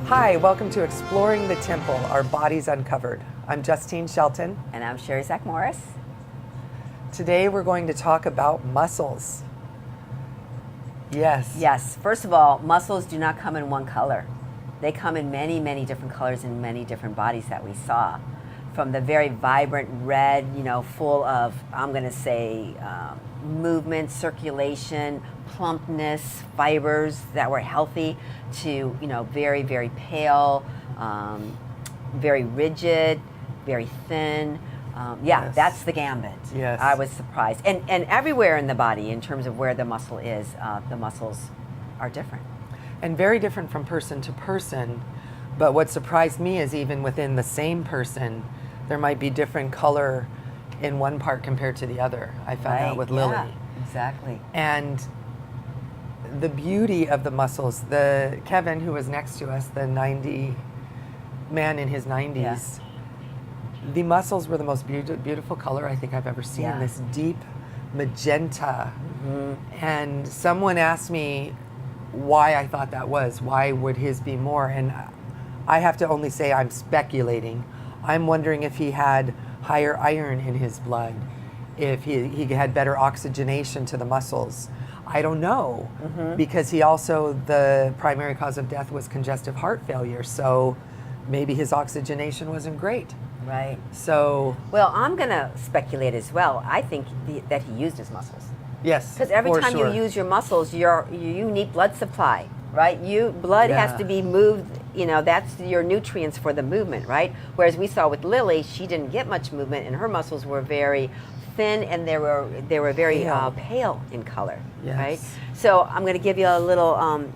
Hi, welcome to Exploring the Temple, Our Bodies Uncovered. I'm Justine Shelton. And I'm Sherry Zach Morris. Today we're going to talk about muscles. Yes. Yes. First of all, muscles do not come in one color. They come in many, many different colors in many different bodies that we saw. From the very vibrant red, full of, I'm going to say, movement, circulation, plumpness, fibers that were healthy, to, very, very pale, very rigid, very thin. Yes. That's the gambit. Yes. I was surprised. And everywhere in the body, in terms of where the muscle is, the muscles are different. And very different from person to person. But what surprised me is even within the same person, there might be different color in one part compared to the other. I found out with Lily. Yeah, exactly. And the beauty of the muscles, the Kevin who was next to us, the 90 man in his 90s, Yeah. the muscles were the most beautiful color I think I've ever seen. Yeah. This deep magenta. Mm-hmm. And someone asked me why I thought that was. Why would his be more? And I have to only say I'm speculating. I'm wondering if he had higher iron in his blood, if he had better oxygenation to the muscles. I don't know, because he also, the primary cause of death was congestive heart failure, so maybe his oxygenation wasn't great. Right. So, Well, I'm going to speculate as well. I think that he used his muscles. yes, Because every for time sure. you use your muscles, you need blood supply, right? Blood has Yeah. to be moved, that's your nutrients for the movement, right? Whereas we saw with Lily, she didn't get much movement and her muscles were very thin and they were very pale in color, Yes. right? So I'm going to give you a little,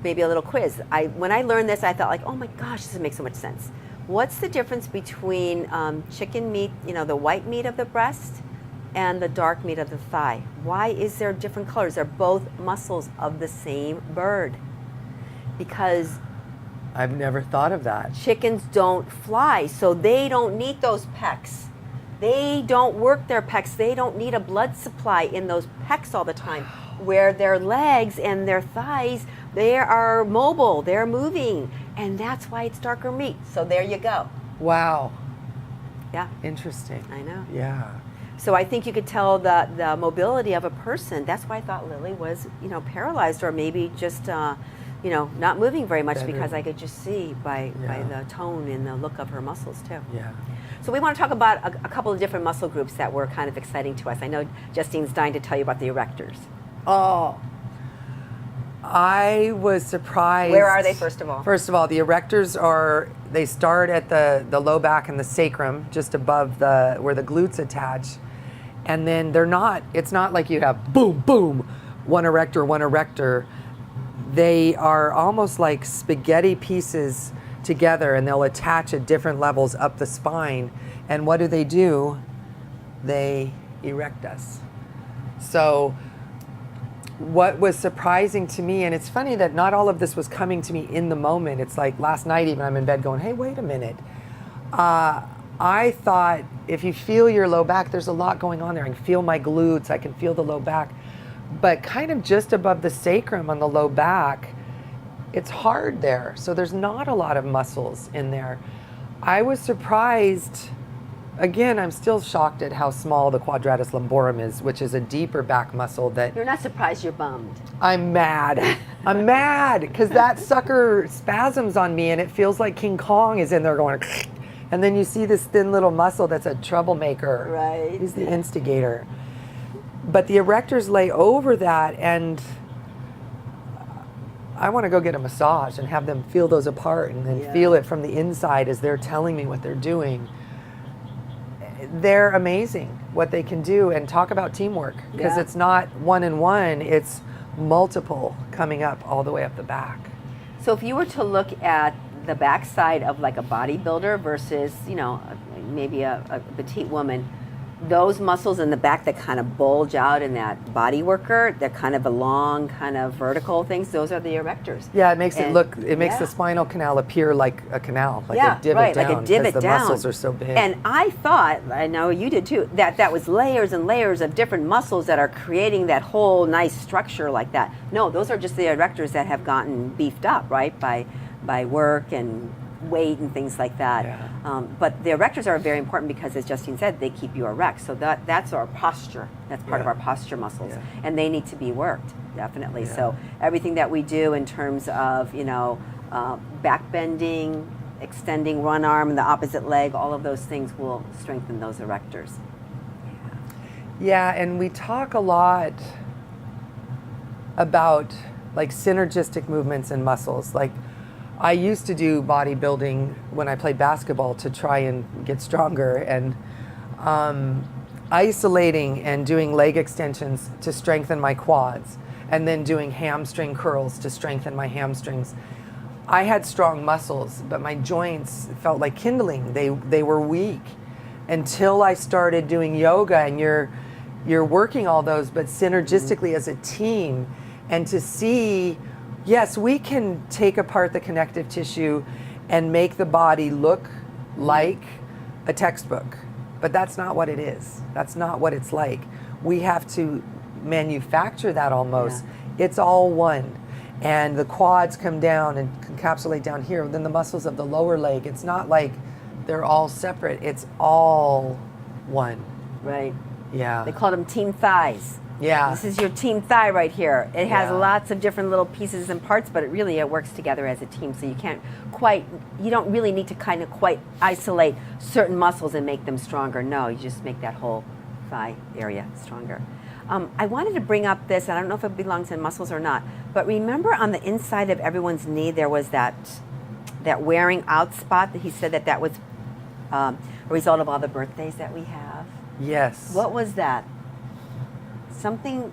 maybe a little quiz. When I learned this, I thought like, oh my gosh, this makes so much sense. What's the difference between chicken meat, the white meat of the breast, and the dark meat of the thigh? Why is there different colors? They're both muscles of the same bird. Because I've never thought of that. chickens don't fly, so they don't need those pecs. They don't work their pecs. They don't need a blood supply in those pecs all the time. Where their legs and their thighs, they are mobile, they're moving, and that's why it's darker meat. So there you go. Wow, Yeah, interesting. I know. Yeah. So I think you could tell the mobility of a person. That's why I thought Lily was, paralyzed, or maybe just, not moving very much, Better. because I could just see by Yeah. the tone and the look of her muscles too. Yeah. So we want to talk about a couple of different muscle groups that were kind of exciting to us. I know Justine's dying to tell you about the erectors. Oh, I was surprised. Where are they, first of all? First of all, the erectors they start at the low back and the sacrum, just above where the glutes attach. And then it's not like you have boom, boom, one erector. They are almost like spaghetti pieces together, and they'll attach at different levels up the spine. And what do? They erect us. So what was surprising to me, and it's funny that not all of this was coming to me in the moment. It's like last night even I'm in bed going, hey, wait a minute. I thought if you feel your low back, there's a lot going on there. I can feel my glutes, I can feel the low back. But kind of just above the sacrum on the low back, it's hard there. So there's not a lot of muscles in there. I was surprised. Again, I'm still shocked at how small the quadratus lumborum is, which is a deeper back muscle that... You're not surprised, you're bummed. I'm mad. I'm mad because that sucker spasms on me and it feels like King Kong is in there going... And then you see this thin little muscle that's a troublemaker. Right. He's the instigator. But the erectors lay over that, and I want to go get a massage and have them feel those apart and then feel it from the inside as they're telling me what they're doing. They're amazing what they can do, and talk about teamwork, because it's not one and one, it's multiple coming up all the way up the back. So if you were to look at the backside of like a bodybuilder versus, maybe a petite woman, those muscles in the back that kind of bulge out in that body worker, they're kind of a long, kind of vertical things, those are the erectors. Yeah, it makes the spinal canal appear like a canal, like a divot down, like a divot because the down. muscles are so big. And I thought, I know you did too, that was layers and layers of different muscles that are creating that whole nice structure like that. No, those are just the erectors that have gotten beefed up, right, by by work and weight and things like that. Yeah. But the erectors are very important because, as Justine said, they keep you erect. So that's our posture. That's part of Yeah. our posture muscles, Yeah. and they need to be worked, definitely. Yeah. So everything that we do in terms of, back bending, extending one arm and the opposite leg, all of those things will strengthen those erectors. Yeah, and we talk a lot about like synergistic movements in muscles. Like I used to do bodybuilding when I played basketball to try and get stronger, and isolating and doing leg extensions to strengthen my quads, and then doing hamstring curls to strengthen my hamstrings. I had strong muscles, but my joints felt like kindling. They were weak until I started doing yoga, and you're working all those, but synergistically as a team, and to see, yes, we can take apart the connective tissue and make the body look like a textbook, but that's not what it is. That's not what it's like. We have to manufacture that almost. Yeah. It's all one. And the quads come down and encapsulate down here. Then the muscles of the lower leg, it's not like they're all separate. It's all one. Right. Yeah. They call them team thighs. Yeah. This is your team thigh right here. It has Yeah. lots of different little pieces and parts, but it works together as a team. So you don't really need to kind of quite isolate certain muscles and make them stronger. No, you just make that whole thigh area stronger. I wanted to bring up this, and I don't know if it belongs in muscles or not, but remember on the inside of everyone's knee there was that wearing out spot that he said that was a result of all the birthdays that we have? Yes. What was that? Something,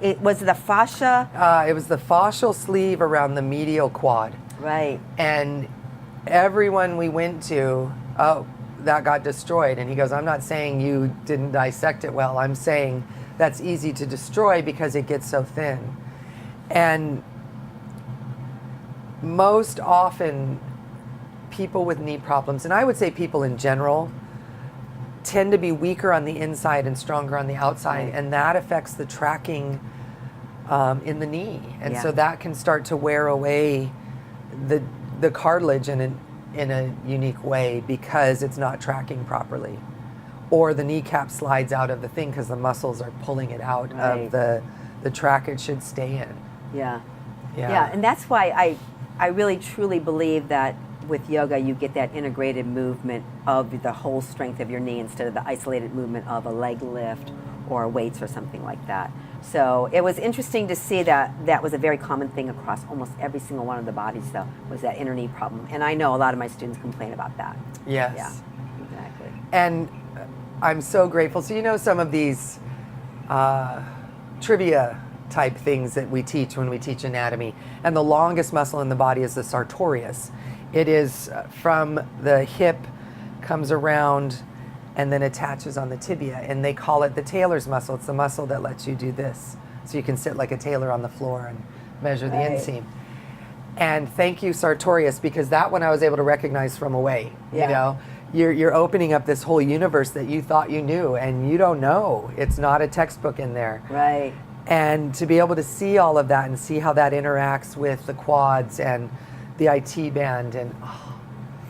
it was the fascia? It was the fascial sleeve around the medial quad. Right. And everyone we went to, that got destroyed. And he goes, I'm not saying you didn't dissect it well. I'm saying that's easy to destroy because it gets so thin. And most often, people with knee problems, and I would say people in general, tend to be weaker on the inside and stronger on the outside, Right. and that affects the tracking in the knee, and Yeah. so that can start to wear away the cartilage in a unique way because it's not tracking properly, or the kneecap slides out of the thing because the muscles are pulling it out Right. of the track it should stay in. Yeah. Yeah. Yeah, and that's why I really truly believe that with yoga you get that integrated movement of the whole strength of your knee instead of the isolated movement of a leg lift or weights or something like that. So it was interesting to see that was a very common thing across almost every single one of the bodies, though, was that inner knee problem. And I know a lot of my students complain about that. Yes. Yeah, exactly. And I'm so grateful. So some of these trivia type things that we teach when we teach anatomy. And the longest muscle in the body is the sartorius. It is from the hip, comes around, and then attaches on the tibia. And they call it the tailor's muscle. It's the muscle that lets you do this. So you can sit like a tailor on the floor and measure the Right. inseam. And thank you, Sartorius, because that one I was able to recognize from away. Yeah. You're opening up this whole universe that you thought you knew, and you don't know. It's not a textbook in there. Right. And to be able to see all of that and see how that interacts with the quads and the IT band, and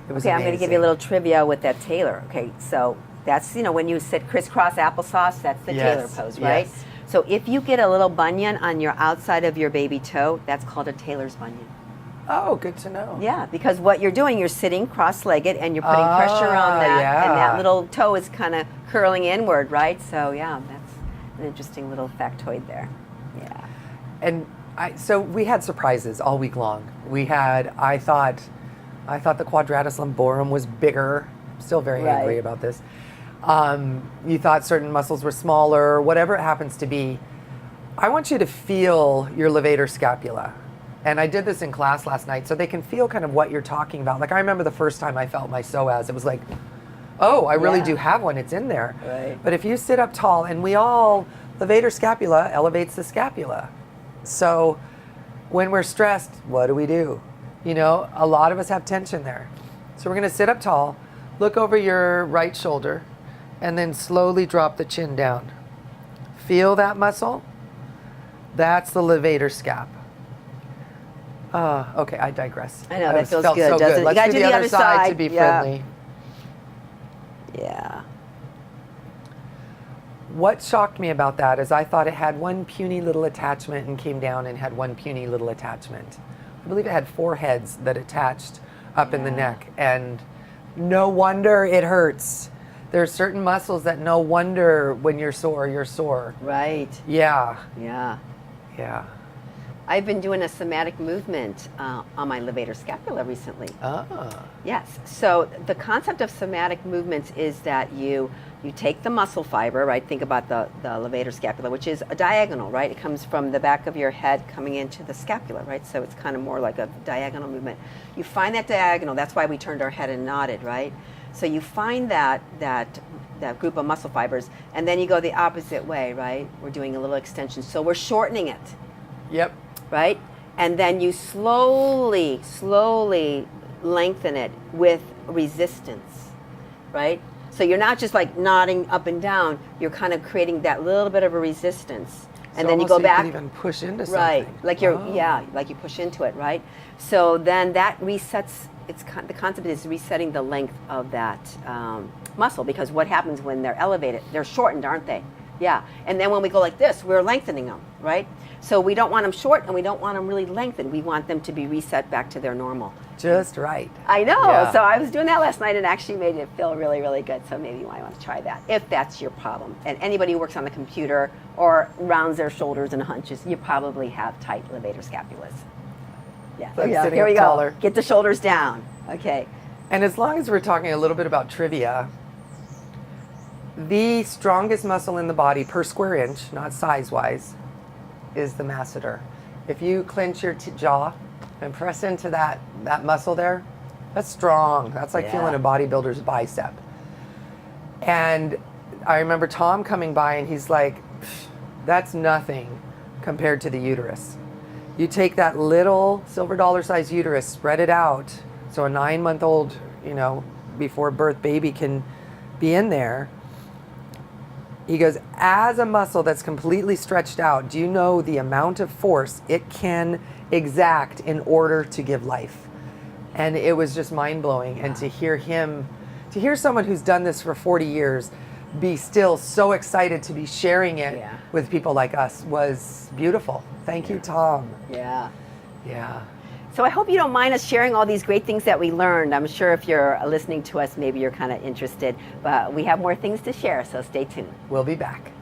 it was Okay, I'm going to give you a amazing. little trivia with that tailor. Okay, so that's, when you sit crisscross applesauce, that's the tailor Yes, pose, right? yes. So if you get a little bunion on your outside of your baby toe, that's called a tailor's bunion. Oh, good to know. Yeah, because what you're doing, you're sitting cross-legged and you're putting pressure on that, and that yeah. little toe is kind of curling inward, right? So yeah, that's an interesting little factoid there. Yeah. And so we had surprises all week long. We had, I thought the quadratus lumborum was bigger. I'm still very Right. angry about this. You thought certain muscles were smaller, whatever it happens to be. I want you to feel your levator scapula. And I did this in class last night so they can feel kind of what you're talking about. Like I remember the first time I felt my psoas, it was like, oh, I really Yeah. do have one, it's in there. Right. But if you sit up tall, and levator scapula elevates the scapula. So when we're stressed, what do? A lot of us have tension there. So we're gonna sit up tall, look over your right shoulder, and then slowly drop the chin down. Feel that muscle? That's the levator scap. Okay, I digress. I know, that feels felt good, so doesn't it? Let's You gotta do the other side to be yeah. friendly. Yeah. What shocked me about that is I thought it had one puny little attachment and came down and had one puny little attachment. I believe it had 4 heads that attached up in the neck, and no wonder it hurts. There are certain muscles that no wonder when you're sore. Right. Yeah, Yeah. yeah. I've been doing a somatic movement on my levator scapula recently. Ah, Yes. So the concept of somatic movements is that you take the muscle fiber, right? Think about the levator scapula, which is a diagonal, right? It comes from the back of your head coming into the scapula, right? So it's kind of more like a diagonal movement. You find that diagonal. That's why we turned our head and nodded, right? So you find that group of muscle fibers, and then you go the opposite way, right? We're doing a little extension. So we're shortening it. yep. Right? And then you slowly lengthen it with resistance, right? So you're not just like nodding up and down, you're kind of creating that little bit of a resistance. And So then you almost go so back. You can even push into something. Right. Like you're, Oh. yeah, like you push into it, right? So then that resets, the concept is resetting the length of that muscle, because what happens when they're elevated? They're shortened, aren't they? Yeah. And then when we go like this, we're lengthening them, right? So we don't want them short and we don't want them really lengthened. We want them to be reset back to their normal. Just right. I know. Yeah. So I was doing that last night and actually made it feel really, really good. So maybe you might want to try that if that's your problem. And anybody who works on the computer or rounds their shoulders and hunches, you probably have tight levator scapulas. Yeah. Like Yeah. sitting Here we up go. taller. Get the shoulders down. Okay. And as long as we're talking a little bit about trivia, the strongest muscle in the body per square inch, not size-wise, is the masseter. If you clench your jaw and press into that muscle there, that's strong. That's like feeling a bodybuilder's bicep. And I remember Tom coming by and he's like, that's nothing compared to the uterus. You take that little silver dollar size uterus, spread it out, so a 9-month-old, before birth baby can be in there. He goes, as a muscle that's completely stretched out, do you know the amount of force it can exact in order to give life? And it was just mind-blowing. And to hear someone who's done this for 40 years be still so excited to be sharing it with people like us was beautiful. Thank you, Tom. Yeah. Yeah. So I hope you don't mind us sharing all these great things that we learned. I'm sure if you're listening to us, maybe you're kind of interested, but we have more things to share, so stay tuned. We'll be back.